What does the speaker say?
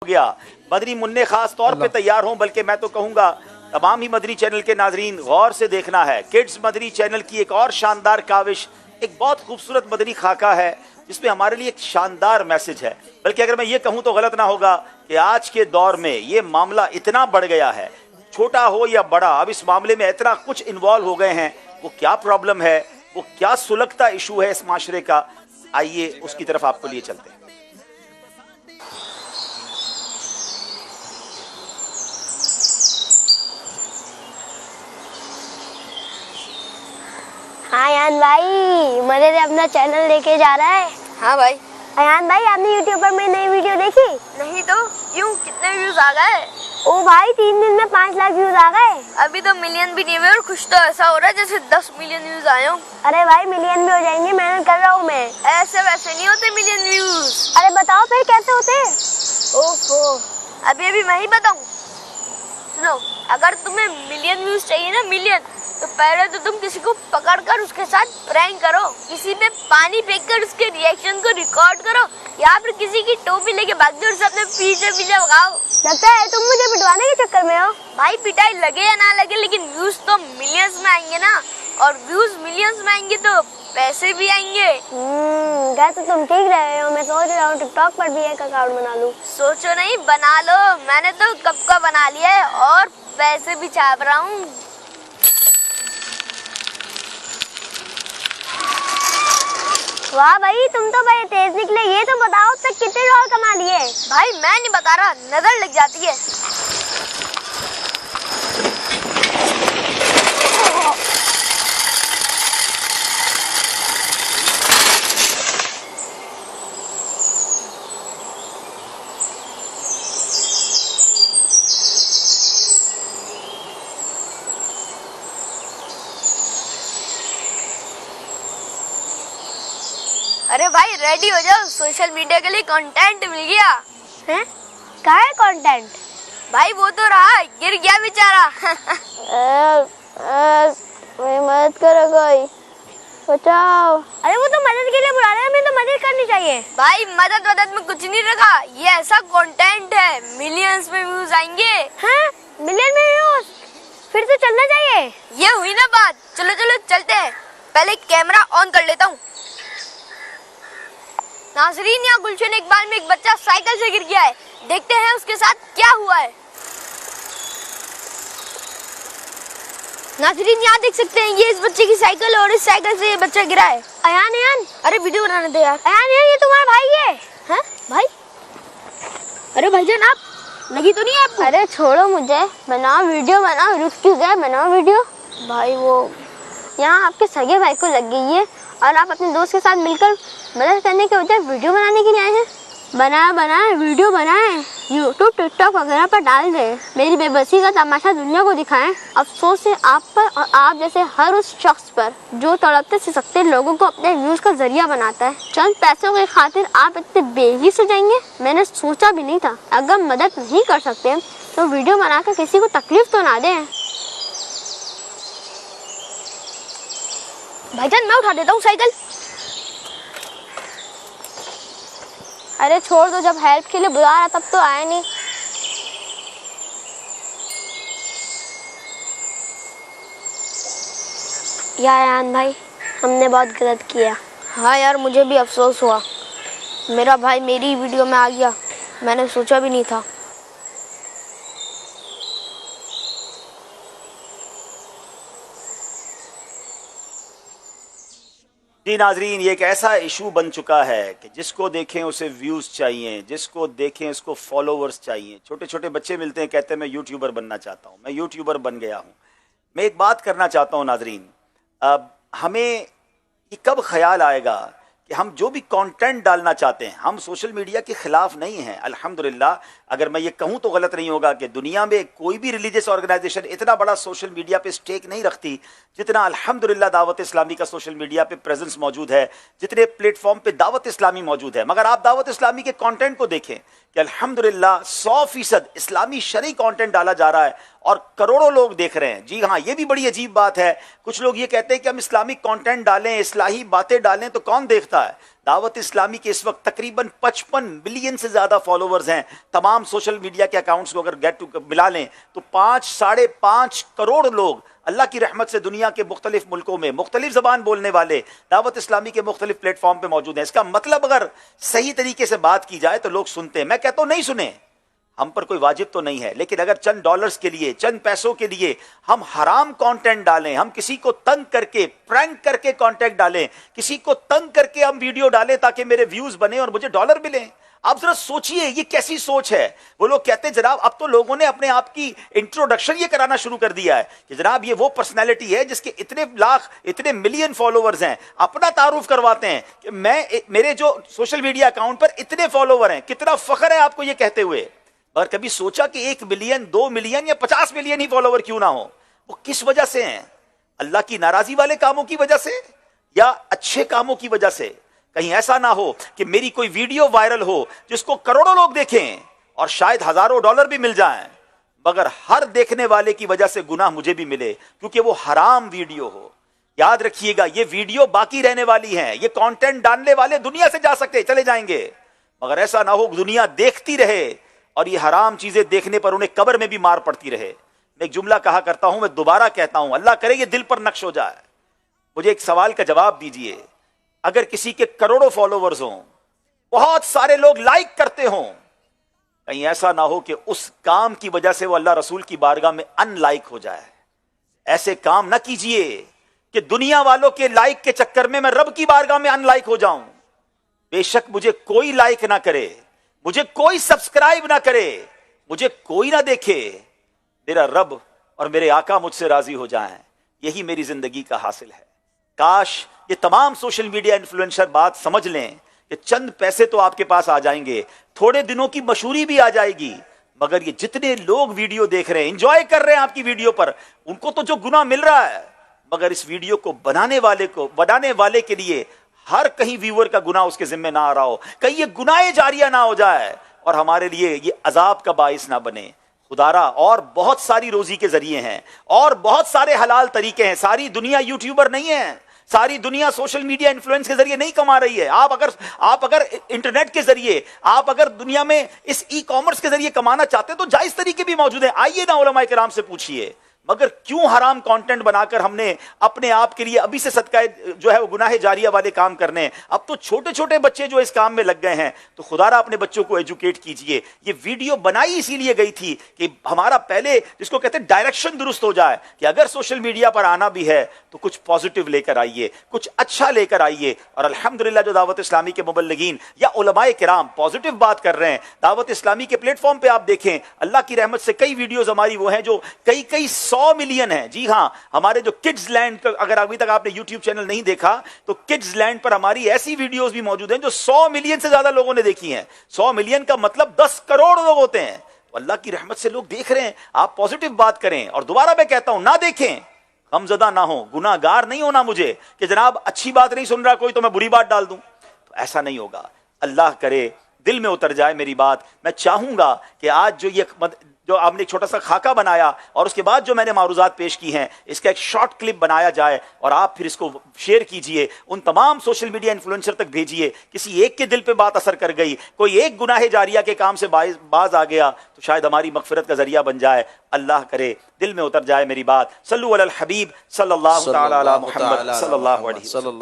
गया। मदनी मुन्ने खास तौर पे तैयार हों, बल्कि मैं तो कहूँगा तमाम ही मदनी चैनल के नाजरीन गौर से देखना है। किड्स मदनी चैनल की एक और शानदार काविश, एक बहुत खूबसूरत मदनी खाका है जिसमें हमारे लिए एक शानदार मैसेज है। बल्कि अगर मैं ये कहूँ तो गलत ना होगा कि आज के दौर में ये मामला इतना बढ़ गया है, छोटा हो या बड़ा, अब इस मामले में इतना कुछ इन्वॉल्व हो गए हैं। वो क्या प्रॉब्लम है, वो क्या सुलगता इशू है इस माशरे का, आइए उसकी तरफ आपको लिए चलते हैं। हाँ अयान भाई, मदद अपना चैनल लेके जा रहा है। हाँ भाई। अयान भाई, आपने यूट्यूब पर मेरी नई वीडियो देखी? नहीं तो क्यों, कितने व्यूज आ गए? ओ भाई, 3 दिन में 5 लाख व्यूज आ गए। अभी तो मिलियन भी नहीं हुए और कुछ तो ऐसा हो रहा है जैसे 10 मिलियन व्यूज आए हो। अरे भाई, मिलियन भी हो जाएंगे, मेहनत कर रहा हूँ मैं। ऐसे वैसे नहीं होते मिलियन व्यूज। अरे बताओ फिर कैसे होते? ओहो, अभी मैं ही बताऊँ। सुनो, अगर तुम्हें मिलियन व्यूज चाहिए ना, मिलियन, तो पहले तो तुम किसी को पकड़कर उसके साथ प्रैंक करो, किसी पे पानी फेंककर उसके रिएक्शन को रिकॉर्ड करो, या फिर किसी की टोपी लेके भाग जाओ और उसे अपने पीछे पीछे भगाओ। लगता है तुम मुझे पिटवाने के चक्कर में हो। भाई पिटाई लगे या ना लगे, लेकिन व्यूज तो मिलियंस में आएंगे ना, और व्यूज मिलियंस में आएंगे तो पैसे भी आएंगे। क्या तो तुम ठीक रहे हो। मैं सोच रहा हूँ टिकटॉक पर भी एक अकाउंट बना लूं। सोचो नहीं, बना लो। मैंने तो कब का बना लिया है और पैसे भी छाप रहा हूँ। वाह भाई, तुम तो बड़े तेज निकले। ये तो बताओ तक कितने डॉलर कमा लिए? भाई मैं नहीं बता रहा, नजर लग जाती है। अरे भाई रेडी हो जाओ, सोशल मीडिया के लिए कंटेंट मिल गया हैं? क्या है कंटेंट? भाई वो तो रहा, गिर गया बेचारा। मेरी मदद करो कोई, बचाओ। अरे वो तो मदद के लिए बुला रहे हैं, हमें तो मदद करनी चाहिए। भाई मदद में कुछ नहीं रखा, ये ऐसा कंटेंट है, मिलियंस में व्यूज आएंगे। हैं? मिलियन में व्यूज? फिर तो चलना चाहिए। ये हुई ना बात, चलो चलते हैं। पहले कैमरा ऑन कर लेता हूँ। नाजरीन, यहाँ गुलशन इकबाल में एक बच्चा साइकिल से गिर गया है, देखते हैं उसके साथ क्या हुआ है। नाजरीन, यहाँ देख सकते हैं, ये इस बच्चे की साइकिल है और इस साइकिल से ये बच्चा गिरा है। अयान, अरे वीडियो बनाने दे यार। अयान, ये तुम्हारा भाई है? हैं भाई? अरे भाईजान, आप लगी तो नहीं आपको? अरे छोड़ो मुझे, बनाओ वीडियो, बनाओ। रुक क्यों गए, बनाओ वीडियो। भाई वो यहाँ आपके सगे भाई को लग गई है और आप अपने दोस्त के साथ मिलकर मदद करने के बजाय वीडियो बनाने के लिए आए हैं। बनाए वीडियो बनाएं, यूट्यूब टिकटॉक वगैरह पर डाल दें, मेरी बेबसी का तमाशा दुनिया को दिखाएं। अफसोस है आप पर और आप जैसे हर उस शख्स पर जो तड़पते सिसकते लोगों को अपने व्यूज का जरिया बनाता है। चंद पैसों की खातिर आप इतने बेहिस हो जाएंगे, मैंने सोचा भी नहीं था। अगर मदद नहीं कर सकते तो वीडियो बनाकर किसी को तकलीफ तो ना दें। भाईजान, मैं उठा देता हूँ साइकिल। अरे छोड़ दो, जब हेल्प के लिए बुला रहा तब तो आया नहीं। यार अयान भाई, हमने बहुत गलत किया। हाँ यार, मुझे भी अफसोस हुआ, मेरा भाई मेरी वीडियो में आ गया, मैंने सोचा भी नहीं था। जी नाजरीन, ये एक ऐसा इशू बन चुका है कि जिसको देखें उसे व्यूज़ चाहिए, जिसको देखें उसको फॉलोवर्स चाहिए। छोटे छोटे बच्चे मिलते हैं, कहते हैं मैं यूट्यूबर बनना चाहता हूँ, मैं यूट्यूबर बन गया हूँ। मैं एक बात करना चाहता हूँ नाजरीन, हमें ये कब ख्याल आएगा कि हम जो भी कंटेंट डालना चाहते हैं, हम सोशल मीडिया के ख़िलाफ़ नहीं हैं। अल्हम्दुलिल्लाह, अगर मैं ये कहूँ तो गलत नहीं होगा कि दुनिया में कोई भी रिलीजियस ऑर्गेनाइजेशन इतना बड़ा सोशल मीडिया पे स्टेक नहीं रखती जितना अल्हम्दुलिल्लाह दावत इस्लामी का सोशल मीडिया पे प्रेजेंस मौजूद है, जितने प्लेटफॉर्म पे दावत इस्लामी मौजूद है। मगर आप दावत इस्लामी के कंटेंट को देखें कि अल्हम्दुलिल्लाह 100% इस्लामी शरई कंटेंट डाला जा रहा है और करोड़ों लोग देख रहे हैं। जी हाँ, ये भी बड़ी अजीब बात है। कुछ लोग ये कहते हैं कि हम इस्लामिक कंटेंट डालें, इस्लाही बातें डालें तो कौन देखता है? दावत इस्लामी के इस वक्त तकरीबन 55 मिलियन से ज्यादा फॉलोवर्स हैं। तमाम सोशल मीडिया के अकाउंट्स को अगर मिला लें तो 5-5.5 करोड़ लोग अल्लाह की रहमत से दुनिया के मुख्तलिफ मुल्कों में मुख्तलिफ जबान बोलने वाले दावत इस्लामी के मुख्तलिफ प्लेटफॉर्म पे मौजूद हैं। इसका मतलब अगर सही तरीके से बात की जाए तो लोग सुनते हैं। मैं कहता हूं नहीं सुने, हम पर कोई वाजिब तो नहीं है, लेकिन अगर चंद डॉलर्स के लिए, चंद पैसों के लिए हम हराम कंटेंट डालें, हम किसी को तंग करके, प्रैंक करके कंटेंट डालें, किसी को तंग करके हम वीडियो डालें ताकि मेरे व्यूज बने और मुझे डॉलर मिले, आप जरा सोचिए ये कैसी सोच है। वो लोग कहते हैं जनाब अब तो लोगों ने अपने आप की इंट्रोडक्शन ये कराना शुरू कर दिया है कि जनाब ये वो पर्सनैलिटी है जिसके इतने लाख, इतने मिलियन फॉलोवर्स हैं। अपना तारुफ करवाते हैं कि मेरे जो सोशल मीडिया अकाउंट पर इतने फॉलोवर हैं। कितना फख्र है आपको ये कहते हुए। और कभी सोचा कि 1 मिलियन, 2 मिलियन या 50 मिलियन ही फॉलोवर क्यों ना हो, वो किस वजह से हैं? अल्लाह की नाराजी वाले कामों की वजह से या अच्छे कामों की वजह से? कहीं ऐसा ना हो कि मेरी कोई वीडियो वायरल हो जिसको करोड़ों लोग देखें और शायद हजारों डॉलर भी मिल जाएं, मगर हर देखने वाले की वजह से गुनाह मुझे भी मिले क्योंकि वो हराम वीडियो हो। याद रखिएगा ये वीडियो बाकी रहने वाली है, ये कंटेंट डालने वाले दुनिया से जा सकते चले जाएंगे, मगर ऐसा ना हो दुनिया देखती रहे और ये हराम चीजें देखने पर उन्हें कब्र में भी मार पड़ती रहे। मैं एक जुमला कहा करता हूं, मैं दोबारा कहता हूं, अल्लाह करे ये दिल पर नक्श हो जाए। मुझे एक सवाल का जवाब दीजिए, अगर किसी के करोड़ों फॉलोवर्स हों, बहुत सारे लोग लाइक करते हों, कहीं ऐसा ना हो कि उस काम की वजह से वो अल्लाह रसूल की बारगाह में अनलाइक हो जाए। ऐसे काम ना कीजिए कि दुनिया वालों के लाइक के चक्कर में मैं रब की बारगाह में अनलाइक हो जाऊं। बेशक मुझे कोई लाइक ना करे, मुझे कोई सब्सक्राइब ना करे, मुझे कोई ना देखे, मेरा रब और मेरे आका मुझसे राजी हो जाएं, यही मेरी जिंदगी का हासिल है। काश ये तमाम सोशल मीडिया इन्फ्लुएंसर बात समझ लें कि चंद पैसे तो आपके पास आ जाएंगे, थोड़े दिनों की मशहूरी भी आ जाएगी, मगर ये जितने लोग वीडियो देख रहे हैं, एंजॉय कर रहे हैं आपकी वीडियो पर, उनको तो जो गुनाह मिल रहा है, मगर इस वीडियो को बनाने वाले के लिए हर कहीं व्यूअर का गुनाह उसके जिम्मे ना आ रहा हो, कहीं ये गुनाह जारिया ना हो जाए और हमारे लिए ये अजाब का बाइस ना बने। खुदारा और बहुत सारी रोजी के जरिए हैं और बहुत सारे हलाल तरीके हैं। सारी दुनिया यूट्यूबर नहीं है, सारी दुनिया सोशल मीडिया इन्फ्लुएंस के जरिए नहीं कमा रही है। आप अगर इंटरनेट के जरिए, आप अगर दुनिया में इस ई कॉमर्स के जरिए कमाना चाहते हैं तो जायज तरीके भी मौजूद हैं। आइए ना उलमाए किराम से पूछिए, मगर क्यों हराम कंटेंट बनाकर हमने अपने आप के लिए अभी से सदका जो है वो गुनाह जारिया वाले काम करने हैं। अब तो छोटे छोटे बच्चे जो इस काम में लग गए हैं, तो खुदारा अपने बच्चों को एजुकेट कीजिए। ये वीडियो बनाई इसीलिए गई थी कि हमारा पहले जिसको कहते हैं डायरेक्शन दुरुस्त हो जाए कि अगर सोशल मीडिया पर आना भी है तो कुछ पॉजिटिव लेकर आइए, कुछ अच्छा लेकर आइए। और अल्हम्दुलिल्लाह जो दावत इस्लामी के मुबल्लिगीन या उलमाए किराम पॉजिटिव बात कर रहे हैं, दावत इस्लामी के प्लेटफॉर्म पे आप देखें, अल्लाह की रहमत से कई वीडियोस हमारी वो हैं जो कई 100 मिलियन है। जी हां, हमारे जो किड्स लैंड, अगर अभी तक आपने यूट्यूब चैनल नहीं देखा तो किड्स लैंड पर हमारी ऐसी वीडियोस भी मौजूद हैं जो 100 मिलियन से ज्यादा लोगों ने देखी हैं। 100 मिलियन का मतलब 10 करोड़ लोग होते हैं। तो अल्लाह की रहमत से लोग देख रहे हैं, आप पॉजिटिव बात करें। और दोबारा मैं कहता हूं, ना देखें, गमज़दा ना हो, गुनाहगार नहीं होना मुझे कि जनाब अच्छी बात नहीं सुन रहा कोई तो मैं बुरी बात डाल दूं, तो ऐसा नहीं होगा। अल्लाह करे दिल में उतर जाए मेरी बात। मैं चाहूंगा कि आज जो आपने एक छोटा सा खाका बनाया और उसके बाद जो मैंने मारूजात पेश की हैं, इसका एक शॉर्ट क्लिप बनाया जाए और आप फिर इसको शेयर कीजिए, उन तमाम सोशल मीडिया इन्फ्लुएंसर तक भेजिए। किसी एक के दिल पे बात असर कर गई, कोई एक गुनाह जारिया के काम से बाज आ गया तो शायद हमारी मगफिरत का जरिया बन जाए। अल्लाह करे दिल में उतर जाए मेरी बात। सल्लु अलल हबीब सल्लल्लाहु तआला अला मुहम्मद सल्लल्लाहु अलैहि वसल्लम।